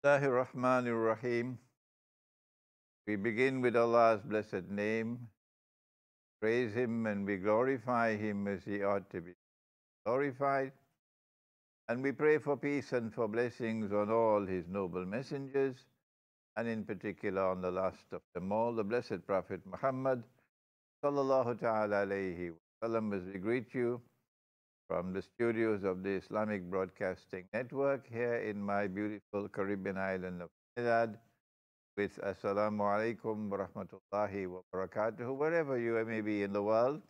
Rahim. We begin with Allah's blessed name, praise Him and we glorify Him as He ought to be glorified. And we pray for peace and for blessings on all His noble messengers, and in particular on the last of them all, the blessed Prophet Muhammad, sallallahu ta'ala alayhi wa sallam, as we greet you from the studios of the Islamic Broadcasting Network here in my beautiful Caribbean island of Trinidad, with Assalamu alaikum wa rahmatullahi wa barakatuh, wherever you may be in the world,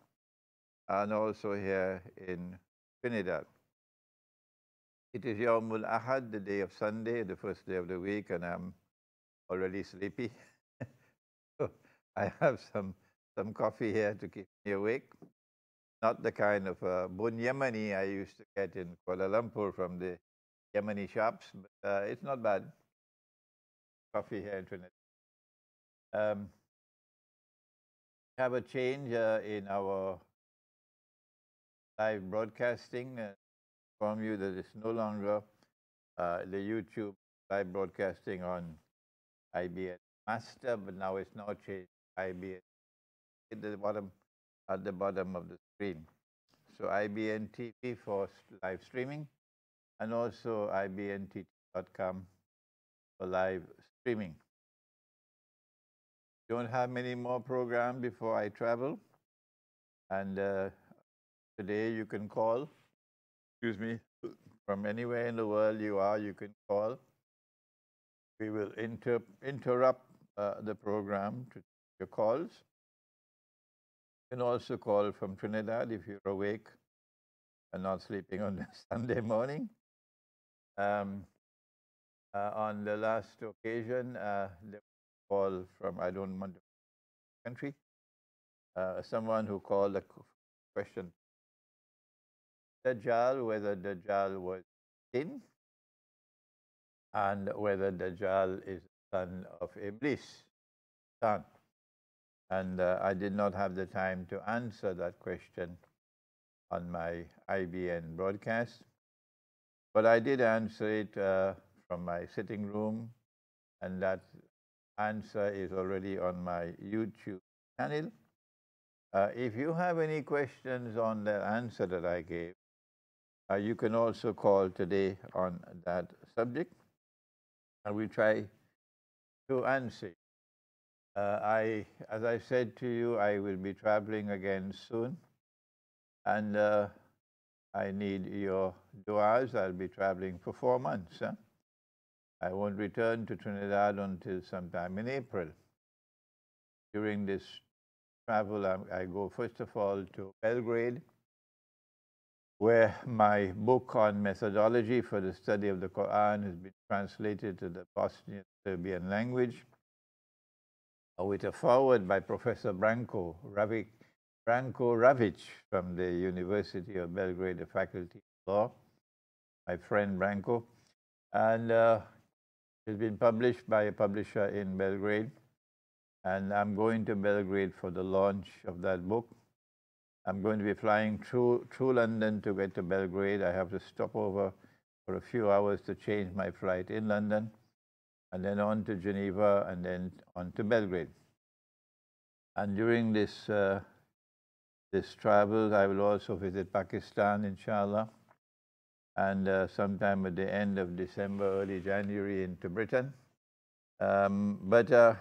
and also here in Trinidad. It is Yawmul Ahad, the day of Sunday, the first day of the week, and I'm already sleepy. So I have some coffee here to keep me awake. Not the kind of bun Yemeni I used to get in Kuala Lumpur from the Yemeni shops, but it's not bad. Coffee here in Trinidad. Have a change in our live broadcasting. Inform you that it's no longer the YouTube live broadcasting on IBN Master, but now it's now changed IBN at the bottom of the screen. So IBN TV for live streaming, and also IBNTT.com for live streaming. Don't have many more programs before I travel, and today you can call. Excuse me, from anywhere in the world you are, you can call. We will interrupt the program to take your calls. You can also call from Trinidad if you're awake and not sleeping on a Sunday morning. On the last occasion, there was a call from, I don't want to country, someone who called a question, Dajjal, whether Dajjal was in, and whether Dajjal is son of Iblis, son. And I did not have the time to answer that question on my IBN broadcast, but I did answer it from my sitting room, and that answer is already on my YouTube channel. If you have any questions on the answer that I gave, you can also call today on that subject, and we try to answer. As I said to you, I will be traveling again soon, and I need your du'as. I'll be traveling for 4 months. I won't return to Trinidad until sometime in April. During this travel, I go first of all to Belgrade, where my book on methodology for the study of the Quran has been translated to the Bosnian Serbian language, with a foreword by Professor Branko Ravic from the University of Belgrade, the Faculty of Law, my friend Branko. And it's been published by a publisher in Belgrade. And I'm going to Belgrade for the launch of that book. I'm going to be flying through London to get to Belgrade. I have to stop over for a few hours to change my flight in London, and then on to Geneva, and then on to Belgrade. And during this travel, I will also visit Pakistan, inshallah, and sometime at the end of December, early January, into Britain. But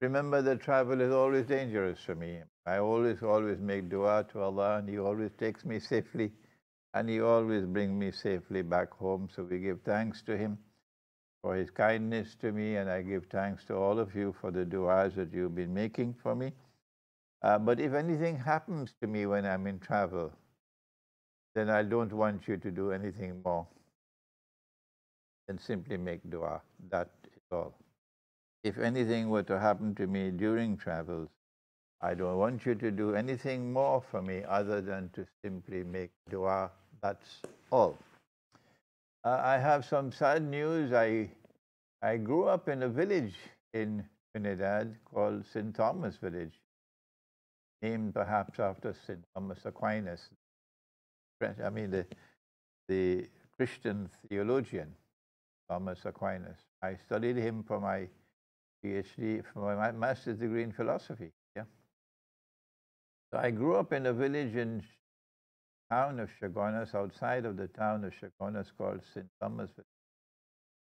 remember that travel is always dangerous for me. I always make dua to Allah, and He always takes me safely, and He always brings me safely back home. So we give thanks to Him for His kindness to me, and I give thanks to all of you for the duas that you've been making for me. But if anything happens to me when I'm in travel, then I don't want you to do anything more than simply make dua. That is all. If anything were to happen to me during travels, I don't want you to do anything more for me other than to simply make dua. That's all. I have some sad news. I grew up in a village in Trinidad called St. Thomas Village, named perhaps after St. Thomas Aquinas, the Christian theologian. Thomas Aquinas. I studied him for my PhD, for my master's degree in philosophy. Yeah. So I grew up in a village in town of Chaguanas, outside of the town of Chaguanas, called St. Thomas.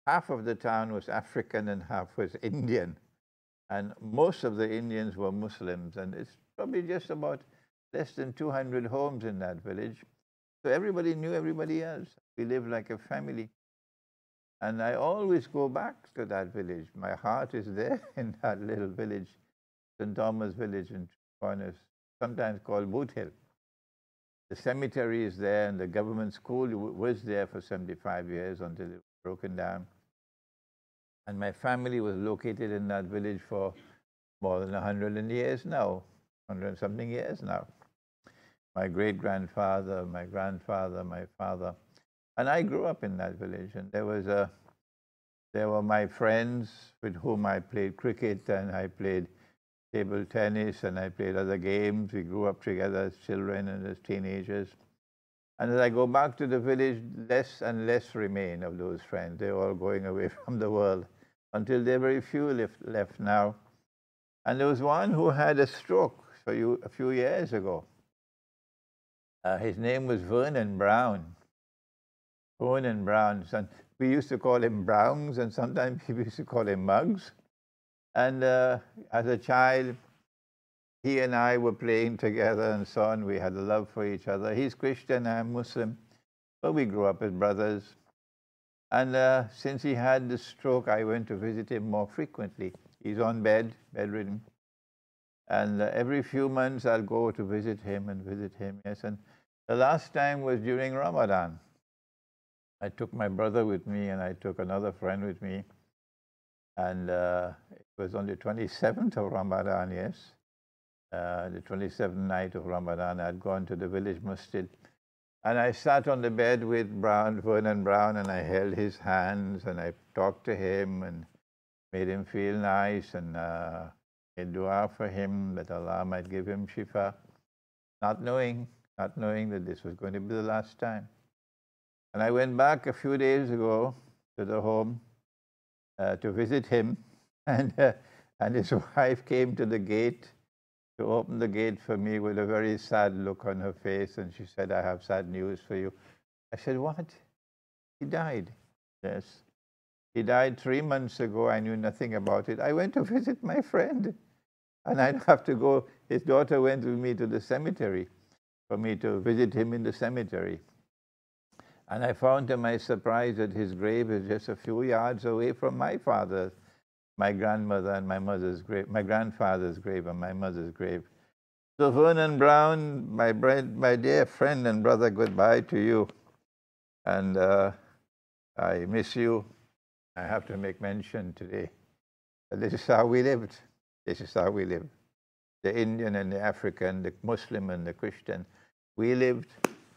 Half of the town was African and half was Indian. And most of the Indians were Muslims. And it's probably just about less than 200 homes in that village. So everybody knew everybody else. We lived like a family. And I always go back to that village. My heart is there in that little village, St. Thomas Village in Chaguanas, sometimes called Boot Hill. The cemetery is there, and the government school was there for 75 years until it was broken down. And my family was located in that village for more than 100 years now, 100-something years now. My great-grandfather, my grandfather, my father. And I grew up in that village, and there were my friends with whom I played cricket, and I played table tennis, and I played other games. We grew up together as children and as teenagers. And as I go back to the village, less and less remain of those friends. They're all going away from the world until there are very few left now. And there was one who had a stroke a few years ago. His name was Vernon Brown. Vernon Brown. And we used to call him Browns, and sometimes people used to call him Muggs. And as a child, he and I were playing together and so on. We had a love for each other. He's Christian, I'm Muslim, but we grew up as brothers. And since he had the stroke, I went to visit him more frequently. He's on bedridden. And every few months I'll go to visit him, yes. And the last time was during Ramadan. I took my brother with me, and I took another friend with me. And it was on the 27th of Ramadan, yes. The 27th night of Ramadan, I'd gone to the village masjid. And I sat on the bed with Vernon Brown, and I held his hands, and I talked to him and made him feel nice, and made dua for him that Allah might give him shifa, not knowing that this was going to be the last time. And I went back a few days ago to the home to visit him, and his wife came to the gate to open the gate for me with a very sad look on her face, and she said, "I have sad news for you." I said, "What?" "He died." "Yes." "He died 3 months ago. I knew nothing about it. I went to visit my friend, and I'd have to go." His daughter went with me to the cemetery for me to visit him in the cemetery. And I found to my surprise that his grave is just a few yards away from my father, my grandmother, and my mother's grave, my grandfather's grave, and my mother's grave. So Vernon Brown, my dear friend and brother, goodbye to you. And I miss you. I have to make mention today that this is how we lived. This is how we lived. The Indian and the African, the Muslim and the Christian, we lived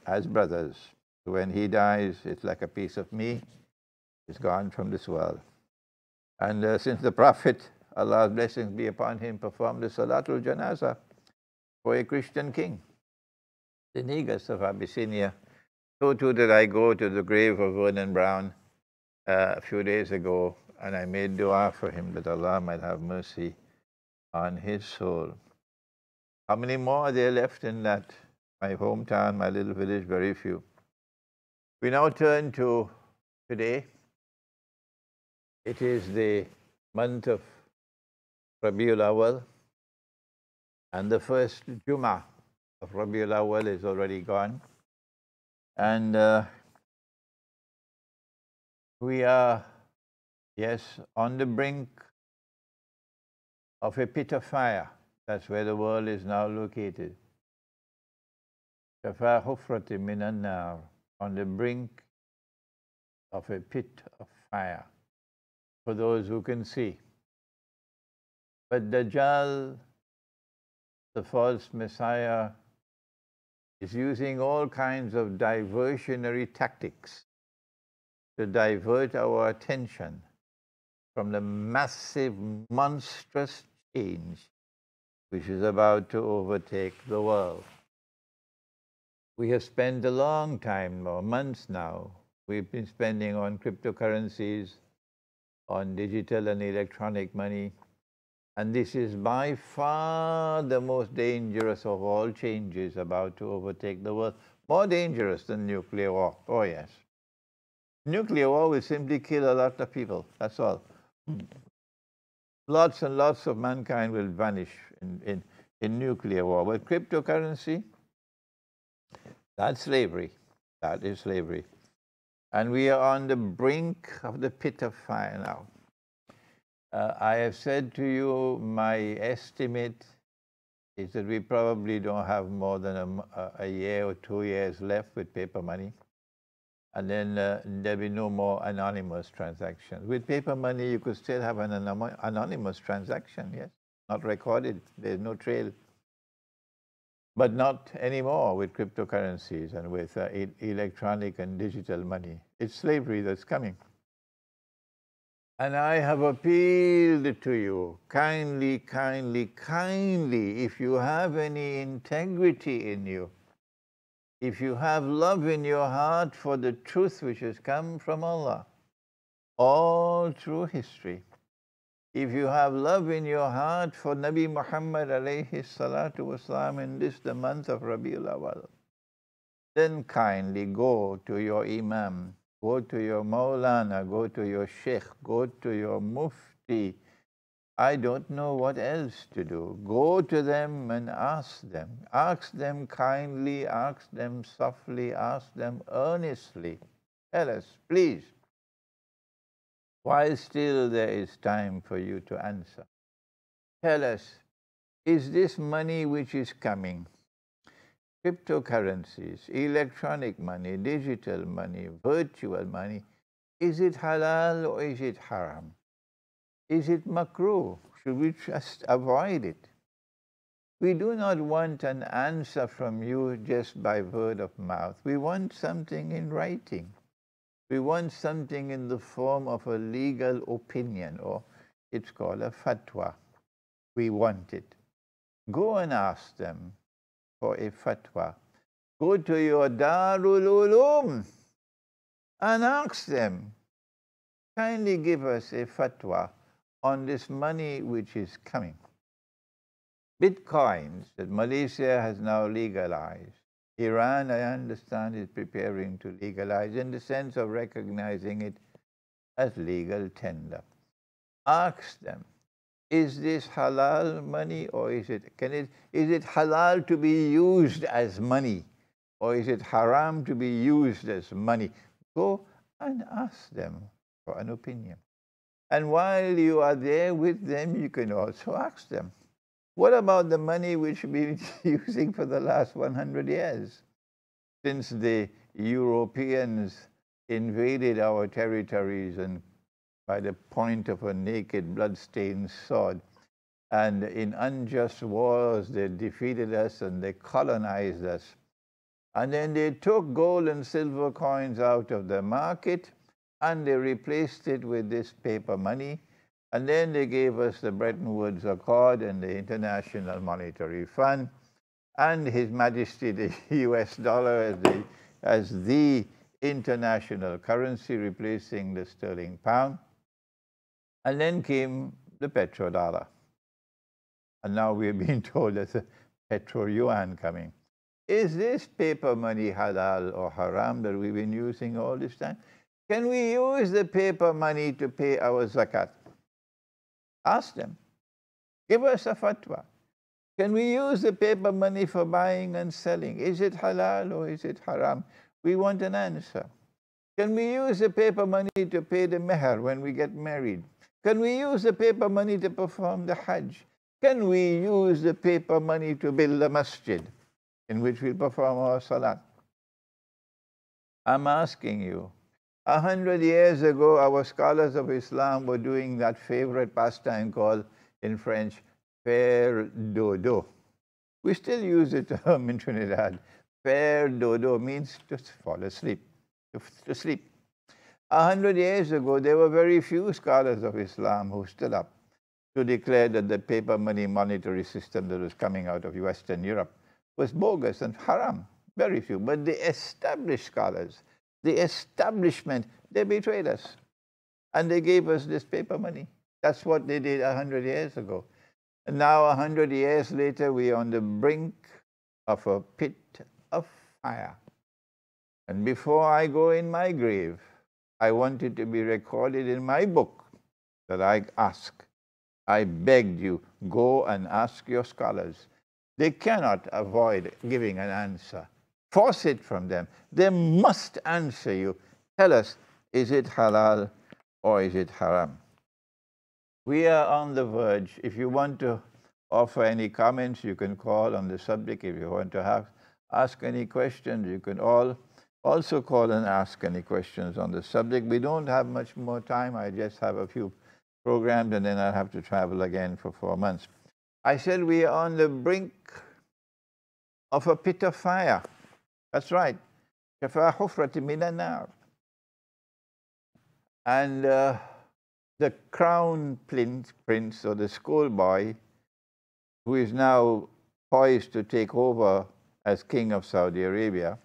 as brothers. When he dies, it's like a piece of me is gone from this world. And since the Prophet, Allah's blessings be upon him, performed the Salatul Janazah for a Christian king, the Negus of Abyssinia, so too did I go to the grave of Vernon Brown a few days ago, and I made dua for him that Allah might have mercy on his soul. How many more are there left in that, my hometown, my little village? Very few. We now turn to today. It is the month of Rabiul Awal, and the first Jummah of Rabiul Awal is already gone. And we are, yes, on the brink of a pit of fire. That's where the world is now located. Shafa hufrati minan nar, on the brink of a pit of fire, for those who can see. But Dajjal, the false Messiah, is using all kinds of diversionary tactics to divert our attention from the massive, monstrous change which is about to overtake the world. We have spent a long time, or months now, we've been spending on cryptocurrencies, on digital and electronic money. And this is by far the most dangerous of all changes about to overtake the world. More dangerous than nuclear war. Oh, yes. Nuclear war will simply kill a lot of people. That's all. Lots and lots of mankind will vanish in nuclear war. But cryptocurrency, that's slavery. That is slavery. And we are on the brink of the pit of fire now. I have said to you, my estimate is that we probably don't have more than a year or 2 years left with paper money. And then there'll be no more anonymous transactions. With paper money, you could still have an anonymous transaction, yes, not recorded. There's no trail. But not anymore with cryptocurrencies and with electronic and digital money. It's slavery that's coming. And I have appealed to you, kindly, kindly, kindly, if you have any integrity in you, if you have love in your heart for the truth which has come from Allah, all through history, if you have love in your heart for Nabi Muhammad alayhi salatu wasalam in this, the month of Rabiul Awal, then kindly go to your Imam, go to your Maulana, go to your Sheikh, go to your Mufti. I don't know what else to do. Go to them and ask them. Ask them kindly, ask them softly, ask them earnestly. Tell us, please, while still there is time for you to answer. Tell us, is this money which is coming, cryptocurrencies, electronic money, digital money, virtual money, is it halal or is it haram? Is it makruh? Should we just avoid it? We do not want an answer from you just by word of mouth. We want something in writing. We want something in the form of a legal opinion, or it's called a fatwa. We want it. Go and ask them for a fatwa. Go to your Darul Ulum and ask them, kindly give us a fatwa on this money which is coming. Bitcoins that Malaysia has now legalized. Iran, I understand, is preparing to legalize in the sense of recognizing it as legal tender. Ask them, is this halal money or is it halal to be used as money or is it haram to be used as money? Go and ask them for an opinion. And while you are there with them, you can also ask them, what about the money which we've been using for the last 100 years? Since the Europeans invaded our territories and by the point of a naked blood-stained sword, and in unjust wars they defeated us and they colonized us. And then they took gold and silver coins out of the market and they replaced it with this paper money. And then they gave us the Bretton Woods Accord and the International Monetary Fund and His Majesty the US dollar as the international currency, replacing the sterling pound. And then came the petrodollar. And now we're being told there's a petro yuan coming. Is this paper money halal or haram that we've been using all this time? Can we use the paper money to pay our zakat? Ask them. Give us a fatwa. Can we use the paper money for buying and selling? Is it halal or is it haram? We want an answer. Can we use the paper money to pay the meher when we get married? Can we use the paper money to perform the hajj? Can we use the paper money to build a masjid in which we perform our salat? I'm asking you. 100 years ago, our scholars of Islam were doing that favorite pastime called, in French, faire dodo. We still use the term in Trinidad. Faire dodo means to fall asleep, to sleep. 100 years ago, there were very few scholars of Islam who stood up to declare that the paper money monetary system that was coming out of Western Europe was bogus and haram. Very few. But the established scholars, the establishment, they betrayed us. And they gave us this paper money. That's what they did 100 years ago. And now, 100 years later, we are on the brink of a pit of fire. And before I go in my grave, I want it to be recorded in my book that I begged you, go and ask your scholars. They cannot avoid giving an answer. Force it from them. They must answer you. Tell us, is it halal or is it haram? We are on the verge. If you want to offer any comments, you can call on the subject. If you want to ask any questions, you can also call and ask any questions on the subject. We don't have much more time. I just have a few programs and then I'll have to travel again for 4 months. I said we are on the brink of a pit of fire. That's right. And the crown prince or the schoolboy who is now poised to take over as king of Saudi Arabia,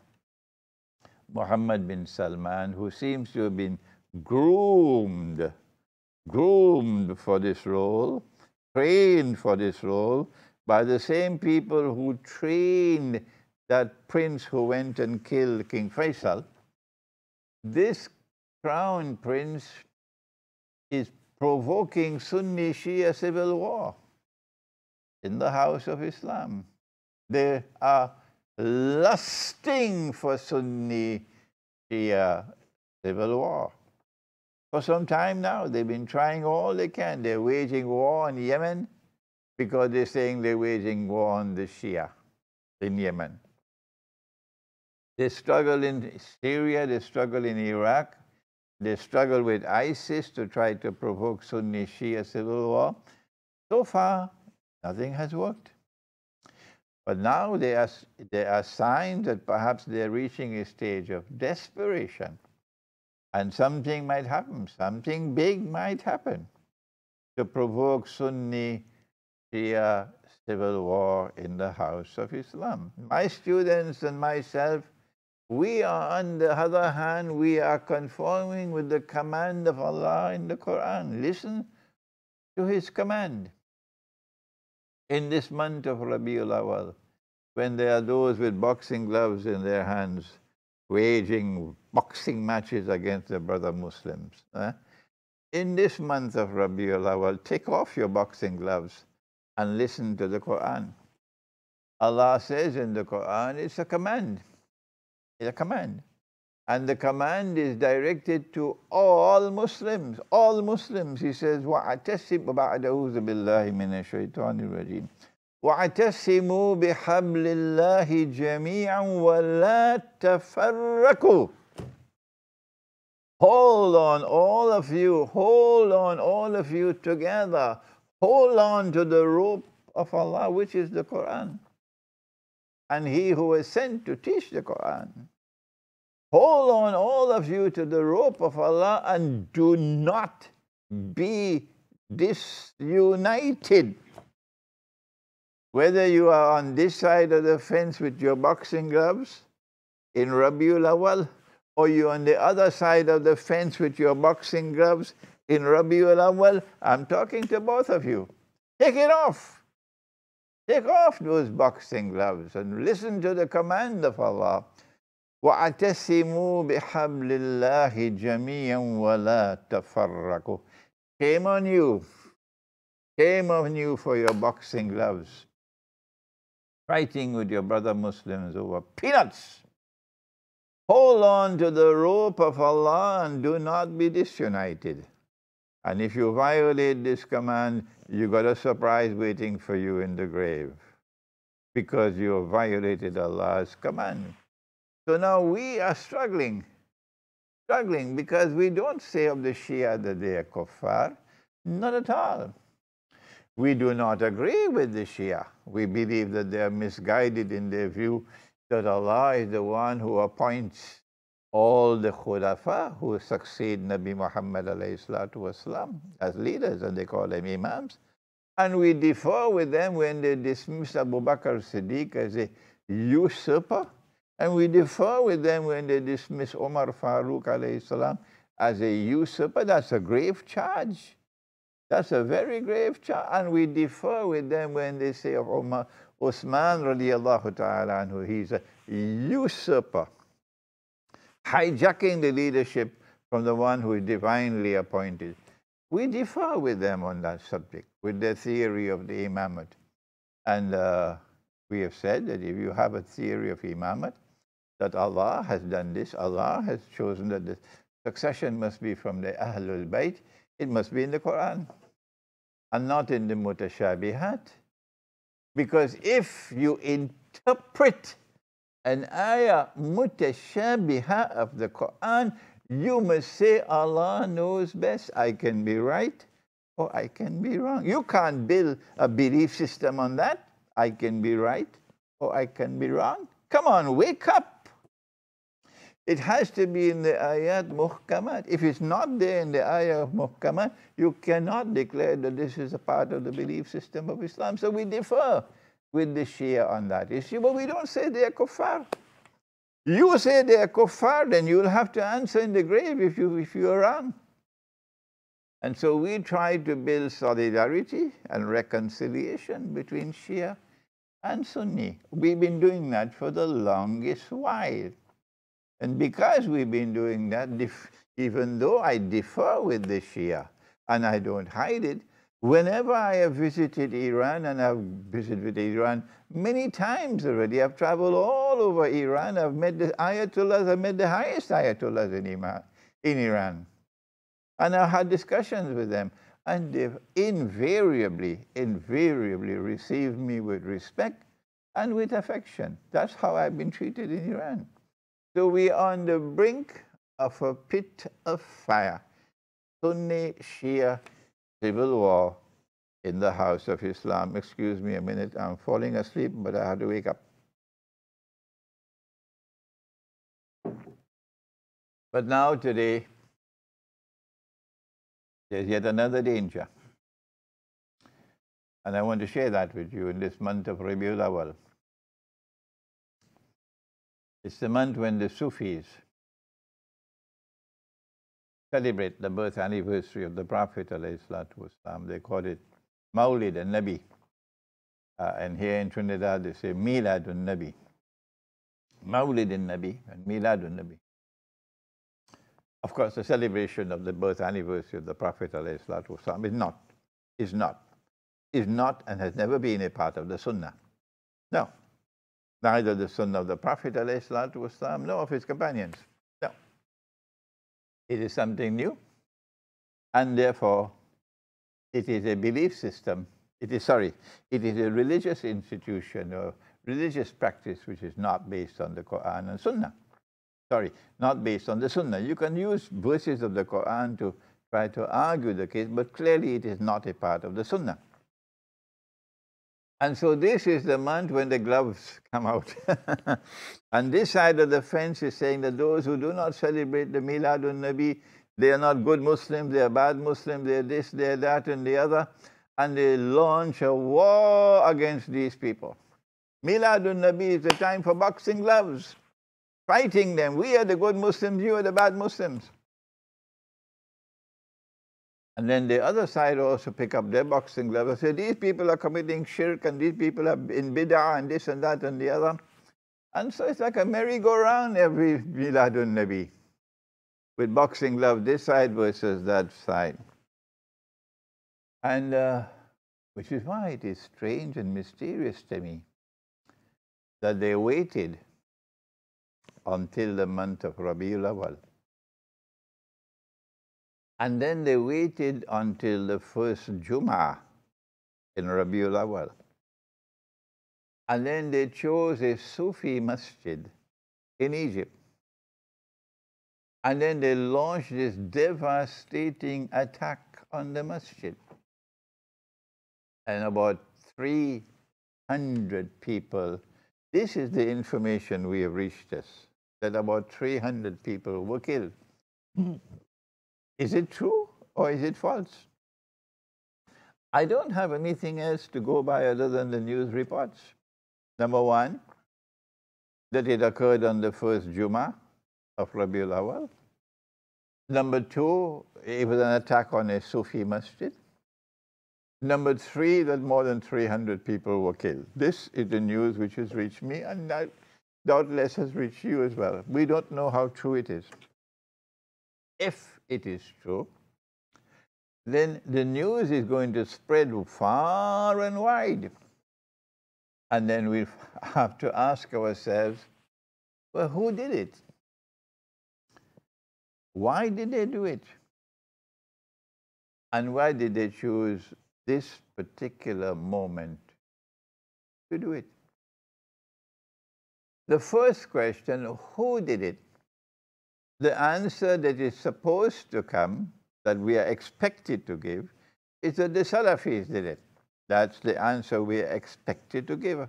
Mohammed bin Salman, who seems to have been groomed for this role, trained for this role by the same people who trained that prince who went and killed King Faisal. This crown prince is provoking Sunni Shia civil war in the house of Islam. They are lusting for Sunni Shia civil war. For some time now, they've been trying all they can. They're waging war on Yemen because they're saying they're waging war on the Shia in Yemen. They struggle in Syria, they struggle in Iraq, they struggle with ISIS to try to provoke Sunni Shia civil war. So far, nothing has worked. But now there are signs that perhaps they're reaching a stage of desperation. And something might happen, something big might happen to provoke Sunni Shia civil war in the house of Islam. My students and myself, we are, on the other hand, we are conforming with the command of Allah in the Quran. Listen to His command. In this month of Rabiul Awal, when there are those with boxing gloves in their hands, waging boxing matches against their brother Muslims. In this month of Rabiul Awal, take off your boxing gloves and listen to the Quran. Allah says in the Quran, it's a command. It's a command. And the command is directed to all Muslims. All Muslims. He says, وَاعْتَسِبْ بَعْدَ أَعُوذُ بِاللَّهِ مِنَ الشَّيْطَانِ الرَّجِيمِ وَاعْتَسِمُوا بِحَبْلِ اللَّهِ جَمِيعًا وَلَا تَفَرَّقُوا. Hold on, all of you together. Hold on to the rope of Allah, which is the Quran. And He who was sent to teach the Quran. Hold on, all of you, to the rope of Allah and do not be disunited. Whether you are on this side of the fence with your boxing gloves in Rabiul Awal, or you're on the other side of the fence with your boxing gloves in Rabiul Awal, I'm talking to both of you. Take it off. Take off those boxing gloves and listen to the command of Allah. وَاعْتَسِمُوا بِحَبْلِ اللَّهِ جَمِيعًا وَلَا تَفَرَّقُوا. Shame on you. Shame on you for your boxing gloves. Fighting with your brother Muslims over peanuts. Hold on to the rope of Allah and do not be disunited. And if you violate this command, you got a surprise waiting for you in the grave, because you have violated Allah's command. So now we are struggling because we don't say of the Shia that they are kuffar. Not at all. We do not agree with the Shia. We believe that they are misguided in their view that Allah is the one who appoints all the khulafa who succeed Nabi Muhammad ﷺ as leaders, and they call them imams. And we differ with them when they dismiss Abu Bakr Siddiq as a usurper, And we differ with them when they dismiss Omar Farooq alayhi salam as a usurper. That's a grave charge. That's a very grave charge. And we differ with them when they say of Uthman radiallahu ta'ala anhu, he's a usurper, hijacking the leadership from the one who is divinely appointed. We differ with them on that subject, with their theory of the imamate. And we have said that if you have a theory of imamate, that Allah has done this, Allah has chosen that the succession must be from the Ahlul Bayt, it must be in the Quran and not in the mutashabihat. Because if you interpret an ayah mutashabiha of the Quran, you must say Allah knows best. I can be right or I can be wrong. You can't build a belief system on that. I can be right or I can be wrong. Come on, wake up. It has to be in the ayat muhkamat. If it's not there in the ayah of muhkamat, you cannot declare that this is a part of the belief system of Islam. So we differ with the Shia on that issue, but we don't say they are kuffar. You say they are kuffar, then you'll have to answer in the grave if you are wrong. And so we try to build solidarity and reconciliation between Shia and Sunni. We've been doing that for the longest while. And because we've been doing that, even though I differ with the Shia, and I don't hide it, whenever I have visited Iran, and I've visited Iran many times already, I've traveled all over Iran, I've met the Ayatollahs, I've met the highest Ayatollahs in Iran. And I've had discussions with them, and they've invariably received me with respect and with affection. That's how I've been treated in Iran. So we are on the brink of a pit of fire. Sunni Shia civil war in the house of Islam. Excuse me a minute, I'm falling asleep, but I have to wake up. But now today, there's yet another danger. And I want to share that with you in this month of Rabiul Awal. It's the month when the Sufis celebrate the birth anniversary of the Prophet ﷺ. They call it Maulid al-Nabi. And here in Trinidad, they say Milad al-Nabi. Maulid al-Nabi and Milad al-Nabi. Of course, the celebration of the birth anniversary of the Prophet ﷺ is not and has never been a part of the Sunnah. No. Neither the Sunnah of the Prophet ﷺ nor of his companions. No. It is something new, and therefore it is a belief system. It is a religious institution or religious practice which is not based on the Quran and Sunnah. Not based on the Sunnah. You can use verses of the Quran to try to argue the case, but clearly it is not a part of the Sunnah. And so this is the month when the gloves come out. And this side of the fence is saying that those who do not celebrate the Milad al-Nabi, they are not good Muslims, they are bad Muslims, they are this, they are that, and the other. And they launch a war against these people. Milad al-Nabi is the time for boxing gloves, fighting them. We are the good Muslims, you are the bad Muslims. And then the other side also pick up their boxing gloves and say, these people are committing shirk, and these people are in bid'ah, and this and that and the other. And so it's like a merry-go-round every Milad al-Nabi, with boxing gloves this side versus that side. And which is why it is strange and mysterious to me that they waited until the month of Rabiul Awal. And then they waited until the first Jum'ah in Rabiul Awal. And then they chose a Sufi masjid in Egypt. And then they launched this devastating attack on the masjid. And about 300 people, this is the information we have reached us, that about 300 people were killed. Is it true or is it false? I don't have anything else to go by other than the news reports. Number one, that it occurred on the first Jummah of Rabiul Awal. Number two, it was an attack on a Sufi masjid. Number three, that more than 300 people were killed. This is the news which has reached me, and that doubtless has reached you as well. We don't know how true it is. If it is true, then the news is going to spread far and wide. And then we have to ask ourselves, well, who did it? Why did they do it? And why did they choose this particular moment to do it? The first question, who did it? The answer that is supposed to come, that we are expected to give, is that the Salafis did it. That's the answer we are expected to give.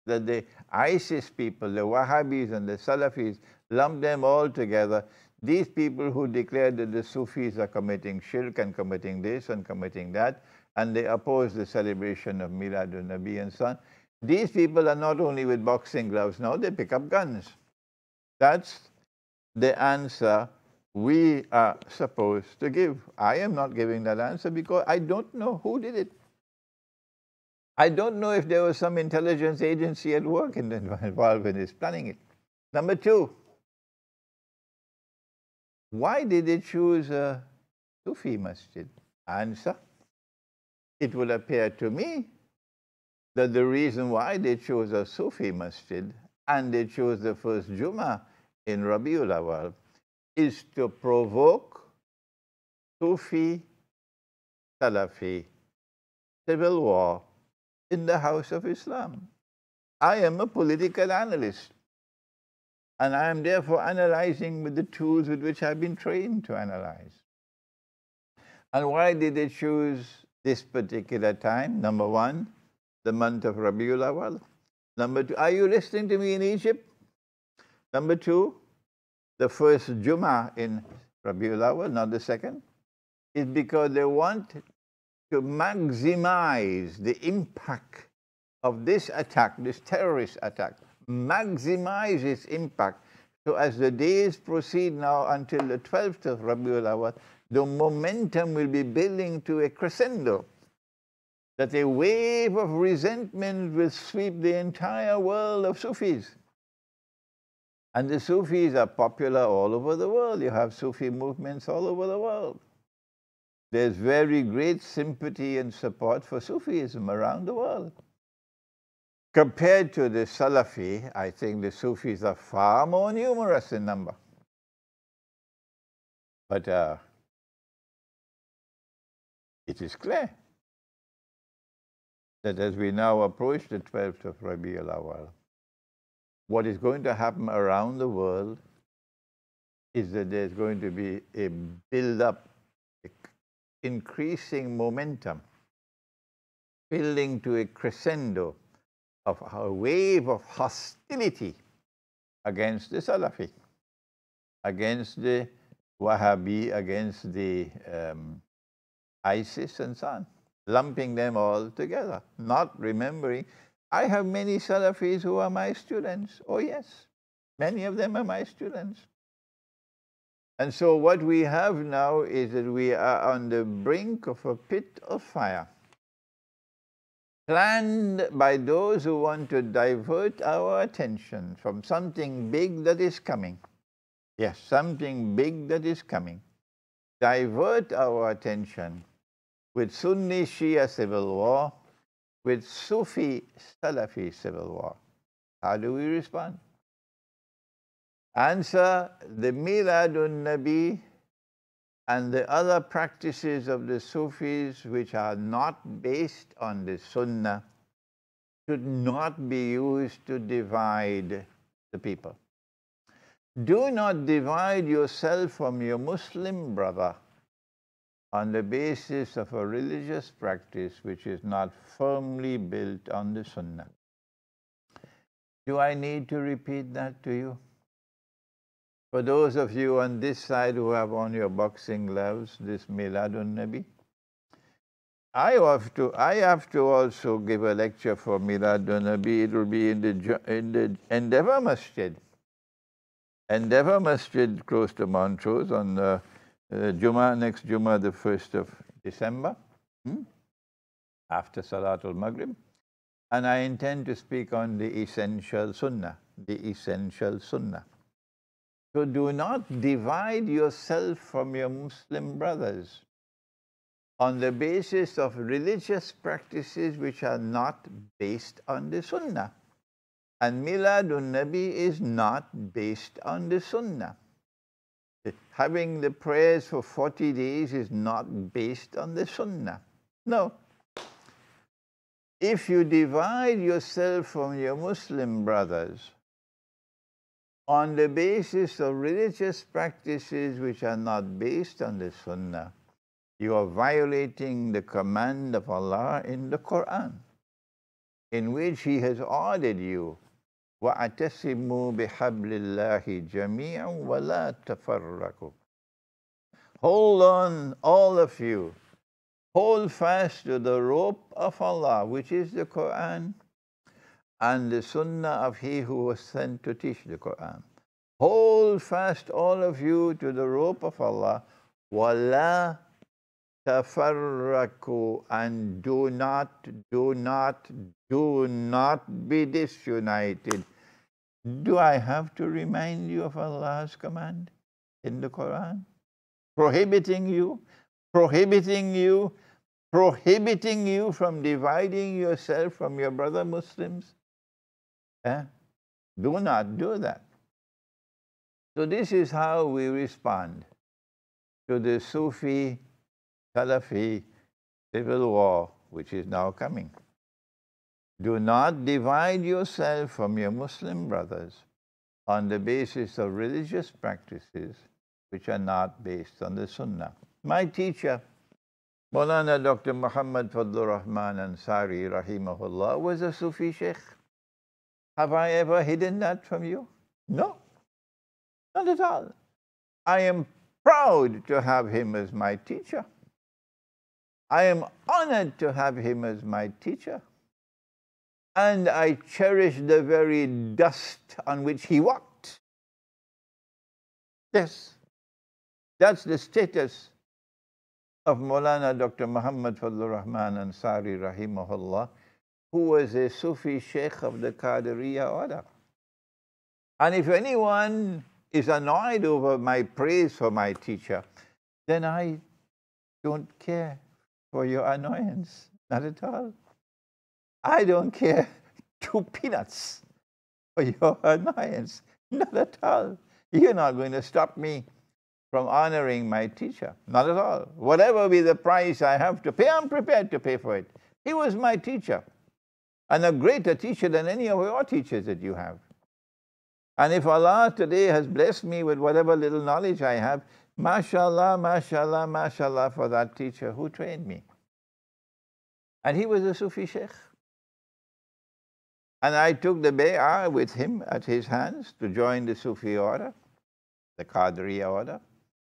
That the ISIS people, the Wahhabis and the Salafis, lump them all together. These people who declare that the Sufis are committing shirk and committing this and committing that, and they oppose the celebration of Miladun Nabi and so on. These people are not only with boxing gloves now, they pick up guns. That's the answer we are supposed to give. I am not giving that answer because I don't know who did it. I don't know if there was some intelligence agency at work involved in this planning it. Number two, why did they choose a Sufi masjid? Answer, it would appear to me that the reason why they chose a Sufi masjid and they chose the first Jummah in Rabiul Awal is to provoke Sufi Salafi civil war in the house of Islam. I am a political analyst, and I am therefore analyzing with the tools with which I've been trained to analyze. And why did they choose this particular time? Number one, the month of Rabiul Awal. Number two, are you listening to me in Egypt? Number two, the first Jummah in Rabiul Awal, not the second, is because they want to maximize the impact of this attack, this terrorist attack, maximize its impact. So as the days proceed now until the 12th of Rabiul Awal, the momentum will be building to a crescendo, that a wave of resentment will sweep the entire world of Sufis. And the Sufis are popular all over the world. You have Sufi movements all over the world. There's very great sympathy and support for Sufism around the world. Compared to the Salafi, I think the Sufis are far more numerous in number. But it is clear that as we now approach the 12th of Rabiul Awal, what is going to happen around the world is that there's going to be a build-up, increasing momentum, building to a crescendo of a wave of hostility against the Salafi, against the Wahhabi, against the ISIS and so on, lumping them all together, not remembering. I have many Salafis who are my students. Oh yes, many of them are my students. And so what we have now is that we are on the brink of a pit of fire, planned by those who want to divert our attention from something big that is coming. Yes, something big that is coming. Divert our attention with Sunni Shia civil war, with Sufi Salafi civil war. How do we respond? Answer, the Miladun Nabi and the other practices of the Sufis which are not based on the Sunnah should not be used to divide the people. Do not divide yourself from your Muslim brother on the basis of a religious practice which is not firmly built on the Sunnah. Do I need to repeat that to you? For those of you on this side who have on your boxing gloves, this Miladun Nabi, I have to also give a lecture for Miladun Nabi. It will be in the Endeavour Masjid. Endeavour Masjid close to Montrose on next Jummah, the 1st of December, after Salatul Maghrib. And I intend to speak on the essential Sunnah, the essential Sunnah. So do not divide yourself from your Muslim brothers on the basis of religious practices which are not based on the Sunnah. And Miladun Nabi is not based on the Sunnah. Having the prayers for 40 days is not based on the Sunnah. No. If you divide yourself from your Muslim brothers on the basis of religious practices which are not based on the Sunnah, you are violating the command of Allah in the Quran, in which He has ordered you, وَأَتَسِمُوا بِحَبْلِ اللَّهِ جَمِيعًا وَلَا تَفَرَّقُوا. Hold on, all of you. Hold fast to the rope of Allah, which is the Quran, and the Sunnah of He who was sent to teach the Quran. Hold fast, all of you, to the rope of Allah, وَلَا تَفَرَّقُوا, and do not be disunited. Do I have to remind you of Allah's command in the Quran? Prohibiting you from dividing yourself from your brother Muslims? Do not do that. So this is how we respond to the Sufi, Salafi civil war, which is now coming. Do not divide yourself from your Muslim brothers on the basis of religious practices which are not based on the Sunnah. My teacher, Maulana Dr. Muhammad Fadlur Rahman Ansari, rahimahullah, was a Sufi Sheikh. Have I ever hidden that from you? No, not at all. I am proud to have him as my teacher. I am honored to have him as my teacher. And I cherish the very dust on which he walked. Yes, that's the status of Maulana Dr. Muhammad Fadlur Rahman Ansari, rahimahullah, who was a Sufi Sheikh of the Qadiriya order. And if anyone is annoyed over my praise for my teacher, then I don't care for your annoyance, not at all. I don't care 2 peanuts for your annoyance, not at all. You're not going to stop me from honoring my teacher, not at all. Whatever be the price I have to pay, I'm prepared to pay for it. He was my teacher, and a greater teacher than any of your teachers that you have. And if Allah today has blessed me with whatever little knowledge I have, mashallah, mashallah, mashallah for that teacher who trained me. And he was a Sufi Sheikh. And I took the bay'ah with him at his hands to join the Sufi order, the Qadiriya order,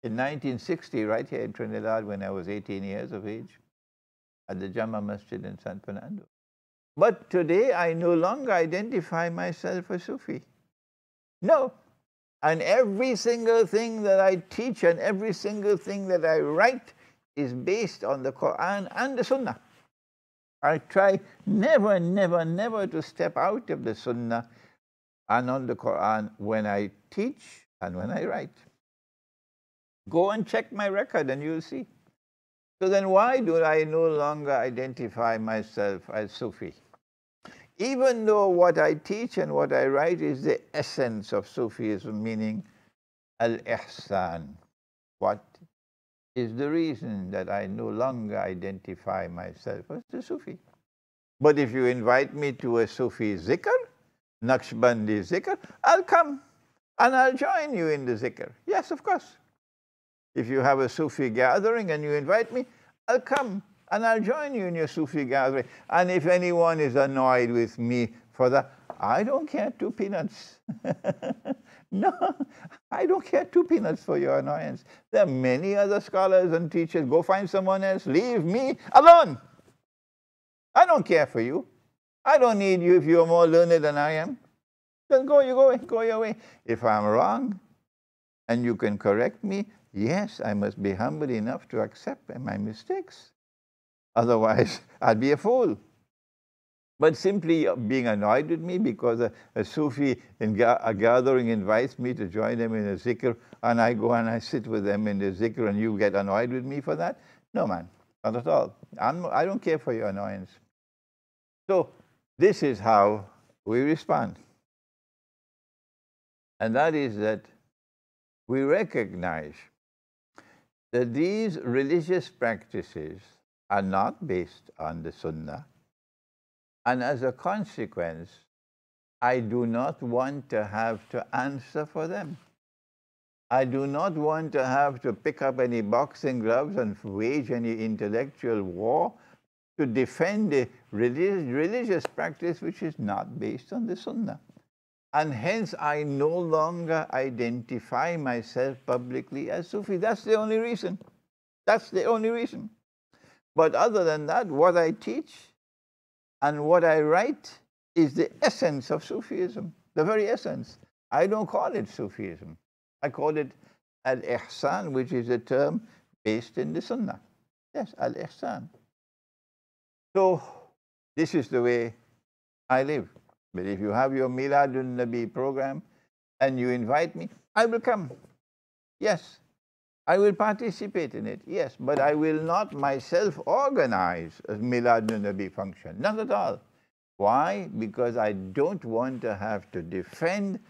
in 1960, right here in Trinidad, when I was 18 years of age, at the Jama Masjid in San Fernando. But today, I no longer identify myself as Sufi. No. And every single thing that I teach and every single thing that I write is based on the Quran and the Sunnah. I try never, never, never to step out of the Sunnah and on the Quran when I teach and when I write. Go and check my record and you'll see. So then why do I no longer identify myself as Sufi? Even though what I teach and what I write is the essence of Sufism, meaning al-ihsan. What is the reason that I no longer identify myself as the Sufi? But if you invite me to a Sufi zikr, Naqshbandi zikr, I'll come and I'll join you in the zikr. Yes, of course. If you have a Sufi gathering and you invite me, I'll come and I'll join you in your Sufi gathering. And if anyone is annoyed with me for that, I don't care 2 peanuts. No, I don't care 2 peanuts for your annoyance. There are many other scholars and teachers. Go find someone else. Leave me alone. I don't care for you. I don't need you if you're more learned than I am. Just go your way. If I'm wrong and you can correct me, yes, I must be humble enough to accept my mistakes. Otherwise, I'd be a fool. But simply being annoyed with me because a Sufi in a gathering invites me to join them in a zikr, and I go and I sit with them in the zikr, and you get annoyed with me for that? No, man, not at all. I don't care for your annoyance. So this is how we respond. And that is that we recognize that these religious practices are not based on the Sunnah. And as a consequence, I do not want to have to answer for them. I do not want to have to pick up any boxing gloves and wage any intellectual war to defend a religious practice which is not based on the Sunnah. And hence, I no longer identify myself publicly as Sufi. That's the only reason. That's the only reason. But other than that, what I teach and what I write is the essence of Sufism, the very essence. I don't call it Sufism. I call it Al-Ihsan, which is a term based in the Sunnah. Yes, Al-Ihsan. So, this is the way I live. But if you have your Miladun Nabi program and you invite me, I will come. Yes. I will participate in it. Yes. But I will not myself organize a Miladun Nabi function. Not at all. Why? Because I don't want to have to defend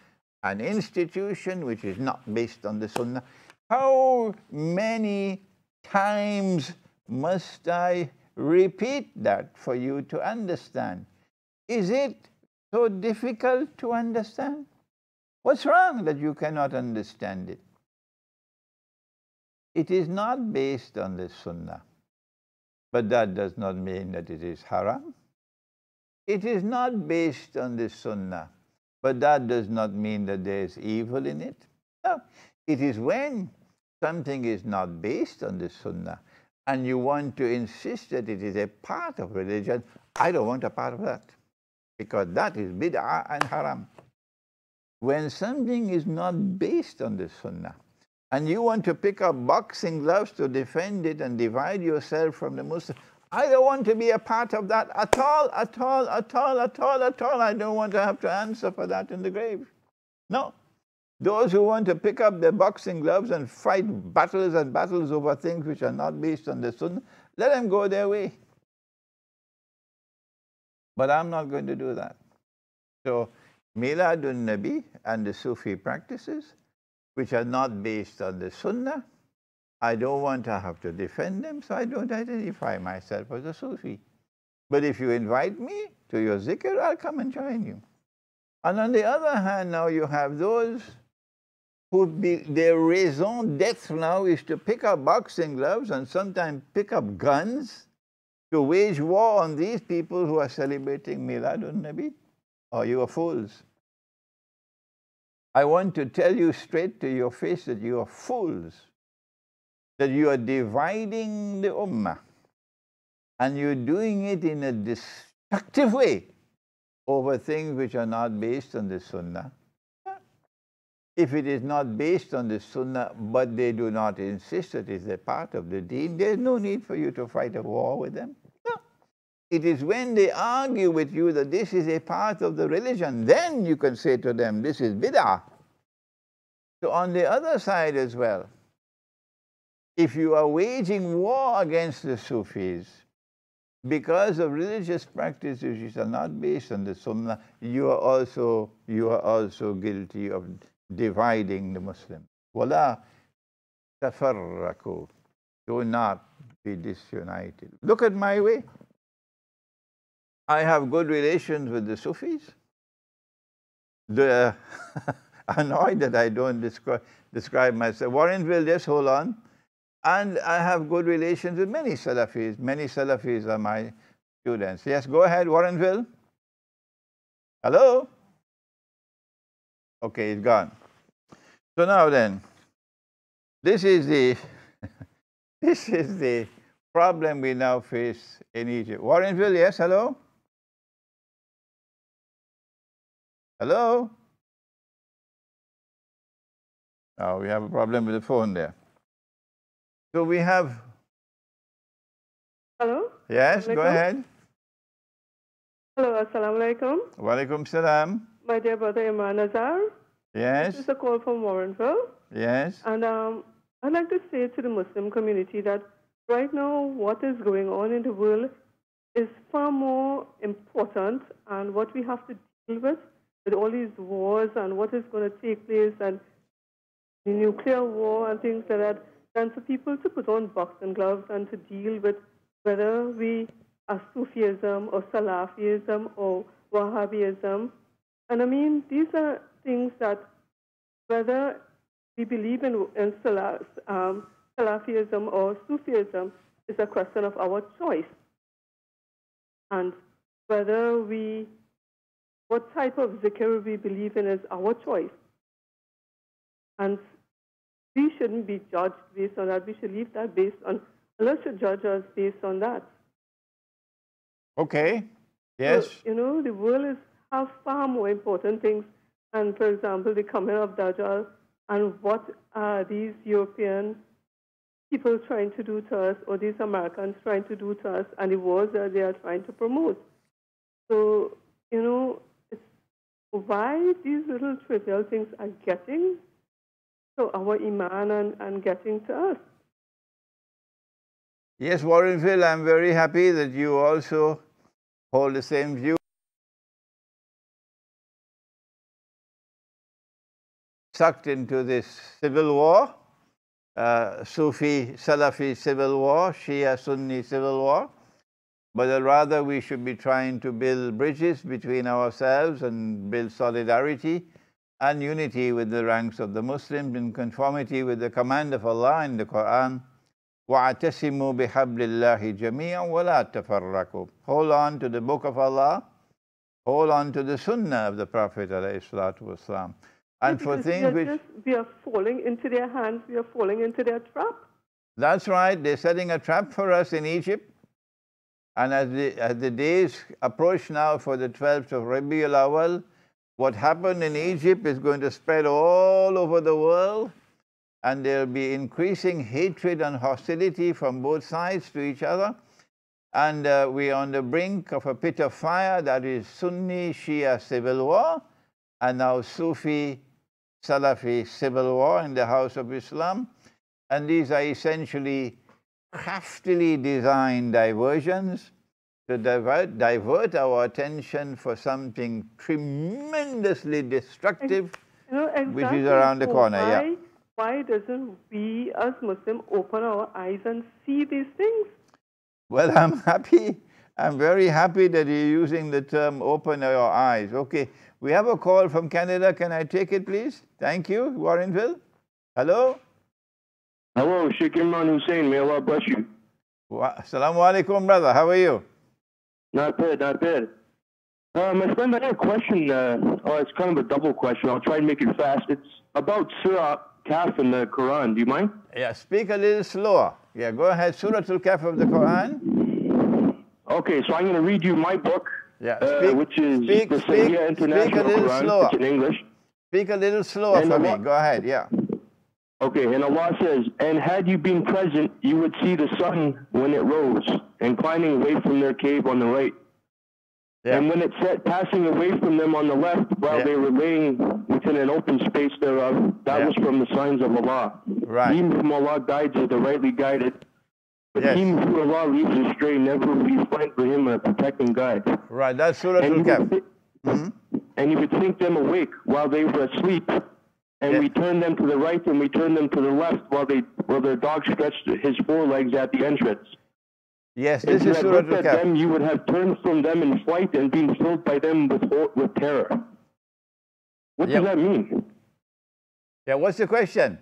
an institution which is not based on the Sunnah. How many times must I repeat that for you to understand? Is it so difficult to understand? What's wrong that you cannot understand it? It is not based on the Sunnah, but that does not mean that it is haram. It is not based on the Sunnah, but that does not mean that there is evil in it. No, it is when something is not based on the Sunnah and you want to insist that it is a part of religion. I don't want a part of that, because that is bid'ah and haram. When something is not based on the Sunnah, and you want to pick up boxing gloves to defend it and divide yourself from the Muslims, I don't want to be a part of that at all, at all, at all, at all, at all. I don't want to have to answer for that in the grave. No. Those who want to pick up their boxing gloves and fight battles and battles over things which are not based on the Sunnah, let them go their way. But I'm not going to do that. So, Miladun Nabi and the Sufi practices, which are not based on the Sunnah, I don't want to have to defend them, so I don't identify myself as a Sufi. But if you invite me to your zikr, I'll come and join you. And on the other hand, now you have those who their raison d'etre now is to pick up boxing gloves and sometimes pick up guns to wage war on these people who are celebrating Miladun Nabi. Oh, you are fools. I want to tell you straight to your face that you are fools, that you are dividing the ummah, and you're doing it in a destructive way over things which are not based on the Sunnah. If it is not based on the Sunnah, but they do not insist that it is a part of the deen, there's no need for you to fight a war with them. No. It is when they argue with you that this is a part of the religion, then you can say to them, this is bid'ah. So on the other side as well, if you are waging war against the Sufis because of religious practices which are not based on the Sunnah, you are also guilty of dividing the Muslims. Wala tafarraku. Do not be disunited. Look at my way. I have good relations with the Sufis. They're annoyed that I don't describe myself. Warrenville, just hold on. And I have good relations with many Salafis. Many Salafis are my students. Yes, go ahead, Warrenville. Hello? Okay, it's gone. So now then, this is the problem we now face in Egypt. Warrenville, yes, hello? Hello? Oh, we have a problem with the phone there. So we have... Hello? Yes, go ahead. Hello, assalamu alaikum. Wa alaikum salam. My dear brother Imran Azhar. Yes. This is a call from Warrenville. Yes. And I'd like to say to the Muslim community that right now what is going on in the world is far more important, and what we have to deal with all these wars and what is going to take place and the nuclear war and things like that, than for people to put on boxing gloves and to deal with whether we are Sufism or Salafism or Wahhabism. And I mean, these are things that whether we believe in Salafism or Sufism is a question of our choice. And whether what type of zikr we believe in is our choice. And we shouldn't be judged based on that. We should leave that based on, Allah should judge us based on that. Okay, yes. So, you know, the world have far more important things. And for example, the coming of Dajjal and what are these European people trying to do to us, or these Americans trying to do to us, and the wars that they are trying to promote. So, you know, it's why these little trivial things are getting to our Iman and getting to us. Yes, Warrenville, I'm very happy that you also hold the same view. Sucked into this civil war, Sufi, Salafi civil war, Shia, Sunni civil war, but rather we should be trying to build bridges between ourselves and build solidarity and unity with the ranks of the Muslims in conformity with the command of Allah in the Quran. وَاعْتَسِمُوا بِحَبْلِ اللَّهِ جَمِيعًا وَلَا تَفَرَّقُوا. Hold on to the book of Allah, hold on to the Sunnah of the Prophet ﷺ. And for things which... we are falling into their hands, we are falling into their trap. That's right, they're setting a trap for us in Egypt. And as the days approach now for the 12th of Rabiul Awal, what happened in Egypt is going to spread all over the world, and there'll be increasing hatred and hostility from both sides to each other. And we're on the brink of a pit of fire that is Sunni Shia civil war, and now Sufi Salafi civil war in the House of Islam. And these are essentially craftily designed diversions to divert our attention for something tremendously destructive, you know, exactly, which is around the corner. Why doesn't we as Muslims open our eyes and see these things? Well, I'm happy. I'm very happy that you're using the term open your eyes. Okay, we have a call from Canada. Can I take it, please? Thank you, Warrenville. Hello? Hello, Sheikh Imran Hosein. May Allah bless you. Assalamu alaikum, brother. How are you? Not bad, not bad. My friend, I had a question. It's kind of a double question. I'll try and make it fast. It's about Surah Kaf in the Quran. Do you mind? Yeah, speak a little slower. Yeah, go ahead. Surah Al-Kaf of the Quran. Okay, so I'm going to read you my book, which is the Sahih International Quran. Slower. It's in English. Speak a little slower for me. Go ahead, yeah. Okay, and Allah says, and had you been present, you would see the sun when it rose, inclining away from their cave on the right. Yeah. And when it set, passing away from them on the left, while they were laying within an open space thereof, that was from the signs of Allah. Right. He whom Allah guides is the rightly guided, but he who Allah leaves astray, never will we find for him a protecting guide. Right, that's Surah Al-Kaf. And you would think them awake while they were asleep, and we turn them to the right and we turn them to the left while their dog stretched his forelegs at the entrance. Yes, this is Surah Al-Kaf. You would have turned from them in flight and been filled by them with terror. What does that mean? Yeah, what's the question?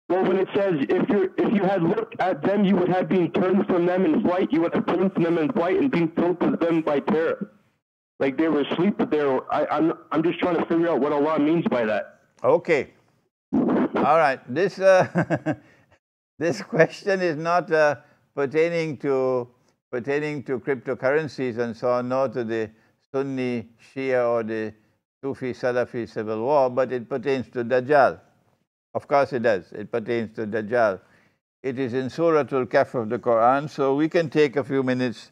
Well, when it says, if you had looked at them, you would have been turned from them in flight, you would have turned from them in flight and been filled with them by terror. Like they were asleep, but I'm just trying to figure out what Allah means by that. Okay. All right. This This question is not pertaining to cryptocurrencies and so on, nor to the Sunni, Shia, or the Sufi, Salafi civil war, but it pertains to Dajjal. Of course it does. It pertains to Dajjal. It is in Surah Al-Kahf of the Quran, so we can take a few minutes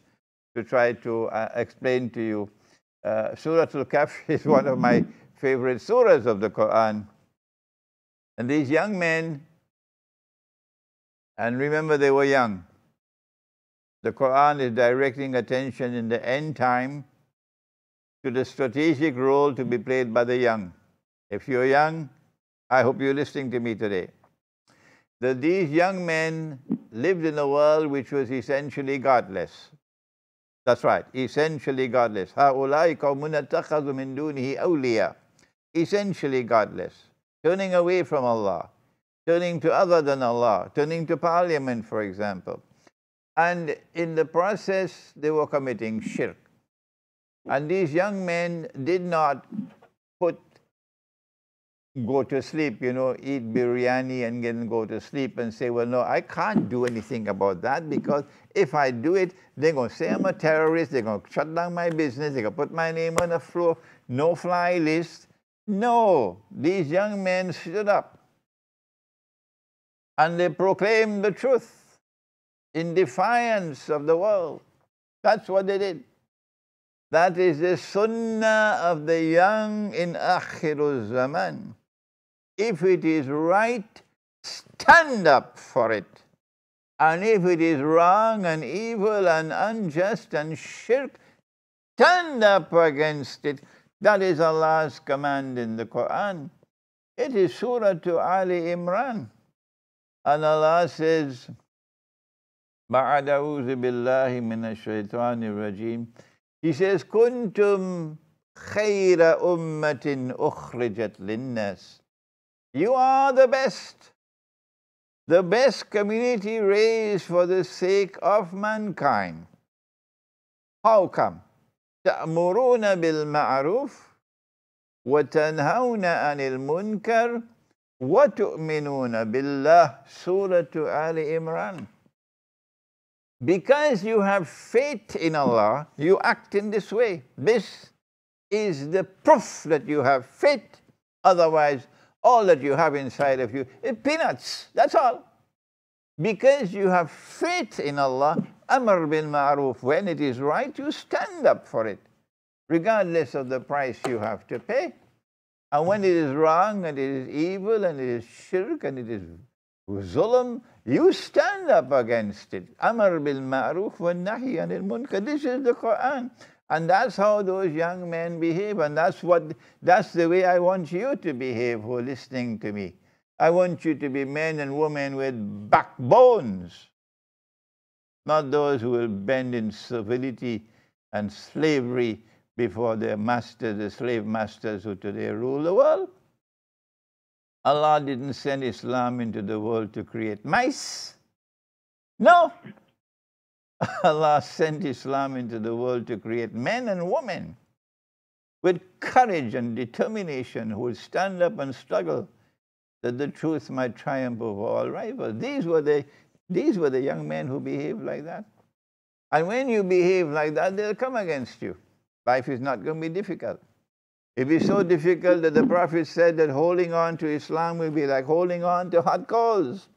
to try to explain to you. Surah Al-Kahf is one of my favorite surahs of the Quran. And these young men, and remember they were young. The Quran is directing attention in the end time to the strategic role to be played by the young. If you're young, I hope you're listening to me today. That these young men lived in a world which was essentially godless. That's right, essentially godless. هَؤُلَاءِ قَوْمٌ اتَّخَذُوا مِن دُونِهِ أَوْلِيَاءَ. Essentially godless, turning away from Allah, turning to other than Allah, turning to Parliament, for example. And in the process, they were committing shirk. And these young men did not go to sleep, eat biryani and then go to sleep and say, well, no, I can't do anything about that, because if I do it, they're going to say I'm a terrorist, they're going to shut down my business, they're going to put my name on a no-fly list. No, these young men stood up and they proclaimed the truth in defiance of the world. That's what they did. That is the sunnah of the young in Akhirul Zaman. If it is right, stand up for it. And if it is wrong and evil and unjust and shirk, stand up against it. That is Allah's command in the Quran. It is Surah to Ali Imran. And Allah says, بَعَدَ أَعُوذُ بِاللَّهِ مِنَ الشَّيْطَانِ الرَّجِيمِ. He says, كُنْتُمْ خَيْرَ أُمَّةٍ أُخْرِجَتْ لِلنَّاسِ. You are the best community raised for the sake of mankind. How come? تَأْمُرُونَ بِالْمَعْرُوفِ وَتَنْهَوْنَ عَنِ الْمُنْكَرِ وَتُؤْمِنُونَ بِاللَّهِ. Surah to Ali Imran. Because you have faith in Allah, you act in this way. This is the proof that you have faith. Otherwise, all that you have inside of you is peanuts. That's all. Because you have faith in Allah, Amr bil Ma'ruf. When it is right, you stand up for it, regardless of the price you have to pay. And when it is wrong, and it is evil, and it is shirk, and it is zulm, you stand up against it. Amr bil Ma'ruf wa nahi anil munkar. This is the Quran. And that's how those young men behave. And that's the way I want you to behave who are listening to me. I want you to be men and women with backbones, not those who will bend in servility and slavery before their masters, the slave masters who today rule the world. Allah didn't send Islam into the world to create mice. No. Allah sent Islam into the world to create men and women with courage and determination who would stand up and struggle that the truth might triumph over all rivals. These were the young men who behaved like that. And when you behave like that, they'll come against you. Life is not going to be difficult. It will be so difficult that the Prophet said that holding on to Islam will be like holding on to hot coals.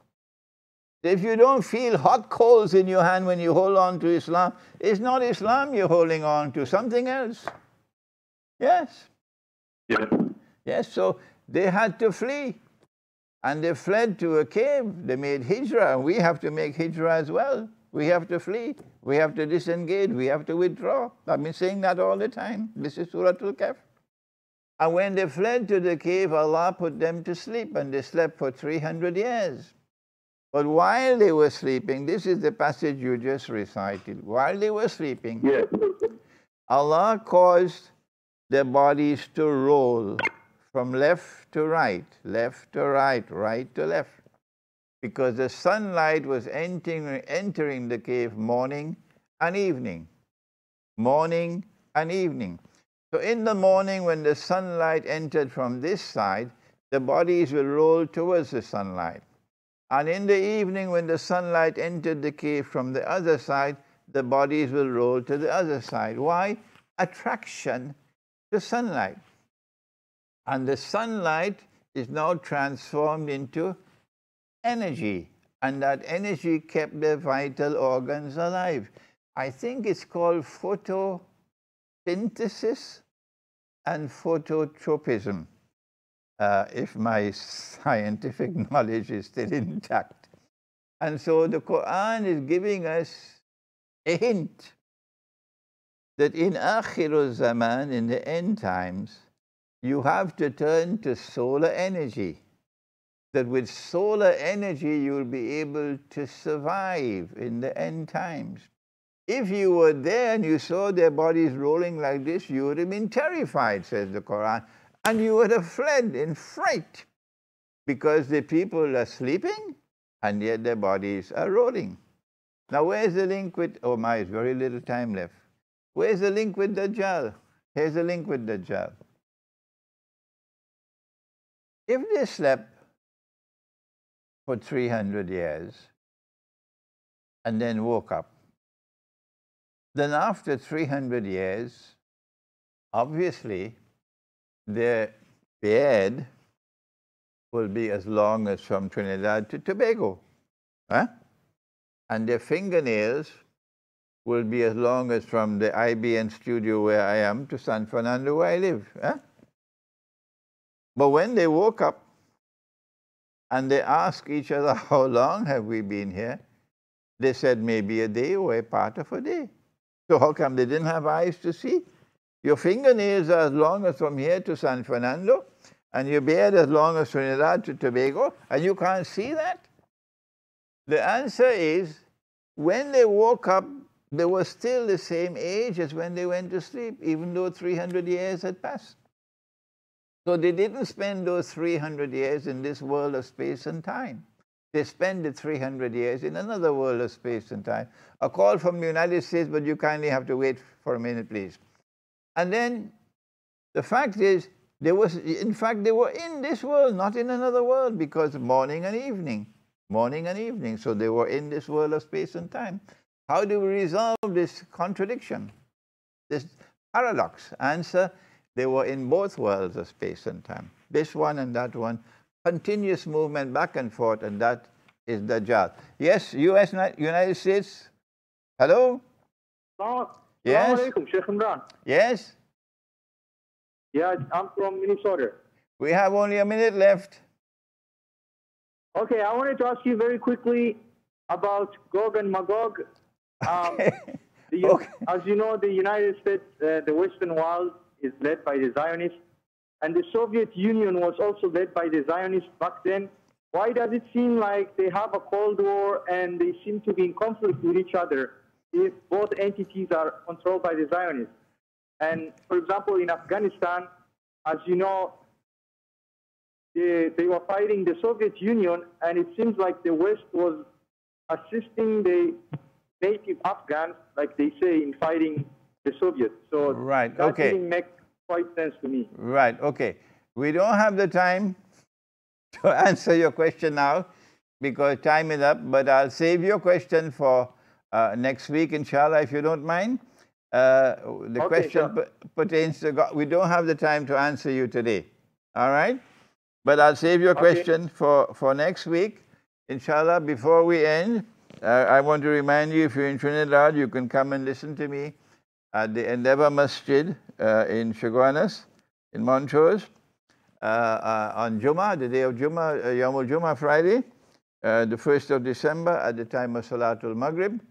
If you don't feel hot coals in your hand when you hold on to Islam, it's not Islam you're holding on to, something else. Yes. Yeah. Yes, so they had to flee. And they fled to a cave. They made hijrah. And we have to make hijrah as well. We have to flee. We have to disengage. We have to withdraw. I've been saying that all the time. This is Surah Al-Kahf. And when they fled to the cave, Allah put them to sleep. And they slept for 300 years. But while they were sleeping, this is the passage you just recited. While they were sleeping, Yeah. Allah caused their bodies to roll from left to right, right to left. Because the sunlight was entering the cave morning and evening. Morning and evening. So in the morning, when the sunlight entered from this side, the bodies will roll towards the sunlight. And in the evening, when the sunlight entered the cave from the other side, the bodies will roll to the other side. Why? Attraction to sunlight. And the sunlight is now transformed into energy. And that energy kept the vital organs alive. I think it's called photosynthesis and phototropism, if my scientific knowledge is still intact. And so the Quran is giving us a hint that in Akhirul Zaman, in the end times, you have to turn to solar energy. That with solar energy, you will be able to survive in the end times. If you were there and you saw their bodies rolling like this, you would have been terrified, says the Quran, and you would have fled in fright because the people are sleeping and yet their bodies are rolling. Now, where's the link with, oh my, it's very little time left. Where's the link with Dajjal? Here's the link with Dajjal. If they slept for 300 years and then woke up, then after 300 years, obviously, their beard will be as long as from Trinidad to Tobago. Huh? And their fingernails will be as long as from the IBN studio where I am to San Fernando where I live. Huh? But when they woke up and they asked each other, how long have we been here? They said maybe a day or a part of a day. So how come they didn't have eyes to see? Your fingernails are as long as from here to San Fernando, and your beard as long as Trinidad to Tobago, and you can't see that? The answer is, when they woke up, they were still the same age as when they went to sleep, even though 300 years had passed. So they didn't spend those 300 years in this world of space and time. They spent the 300 years in another world of space and time. A call from the United States, but you kindly have to wait for a minute, please. And then the fact is, in fact, they were in this world, not in another world, because morning and evening. So they were in this world of space and time. How do we resolve this contradiction, this paradox? Answer, they were in both worlds of space and time. This one and that one. Continuous movement back and forth, and that is Dajjal. Yes, United States. Hello? Yes? Assalamu alaikum, Sheikh Imran. Yes? Yeah, I'm from Minnesota. We have only a minute left. Okay, I wanted to ask you very quickly about Gog and Magog. Okay. As you know, the United States, the Western world is led by the Zionists, and the Soviet Union was also led by the Zionists back then. Why does it seem like they have a Cold War and they seem to be in conflict with each other if both entities are controlled by the Zionists? And for example, in Afghanistan, as you know, they were fighting the Soviet Union, and it seems like the West was assisting the native Afghans, like they say, in fighting the Soviets. So right, that okay. didn't make quite sense to me. Right, okay. We don't have the time to answer your question now because time is up, but I'll save your question for next week, inshallah, if you don't mind. The question pertains to God. We don't have the time to answer you today, all right? But I'll save your question for next week, inshallah. Before we end, I want to remind you, if you're in Trinidad, you can come and listen to me at the Endeavour Masjid in Chaguanas, in Montrose, on Jummah, the day of Jummah, Yawmul Jummah, Friday, the 1st of December, at the time of Salatul Maghrib.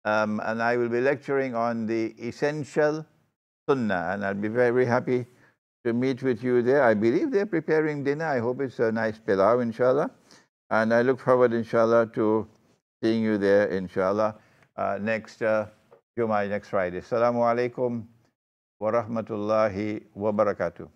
And I will be lecturing on the essential Sunnah, and I'll be very happy to meet with you there. I believe they're preparing dinner. I hope it's a nice pilau, inshallah. And I look forward, inshallah, to seeing you there, inshallah, next Jummah, next Friday. Assalamu alaikum wa rahmatullahi wa barakatuh.